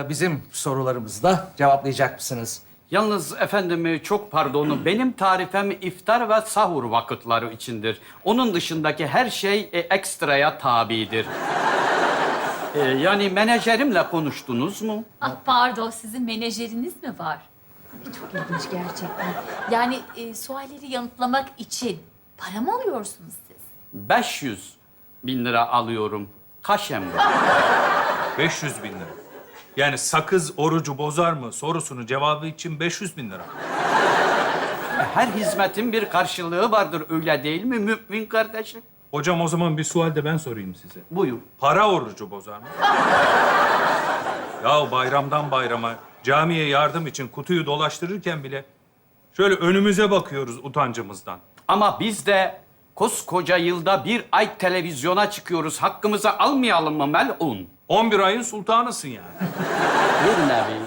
bizim sorularımızı da cevaplayacak mısınız? Yalnız efendim çok pardon, benim tarifem iftar ve sahur vakitleri içindir. Onun dışındaki her şey ekstraya tabidir. Yani menajerimle konuştunuz mu? Ah pardon, sizin menajeriniz mi var? Çok ilginç gerçekten. Yani sualleri yanıtlamak için para mı alıyorsunuz siz? 500 bin lira alıyorum. Kaşem var. 500 bin lira. Yani sakız orucu bozar mı sorusunu cevabı için 500 bin lira. Her hizmetin bir karşılığı vardır, öyle değil mi mümin kardeşim? Hocam o zaman bir sual de ben sorayım size. Buyur. Para orucu bozar mı? Ya bayramdan bayrama camiye yardım için kutuyu dolaştırırken bile şöyle önümüze bakıyoruz utancımızdan. Ama biz de koskoca yılda bir ay televizyona çıkıyoruz. Hakkımızı almayalım mı melun? 11 ayın sultanısın yani. Bir nevi.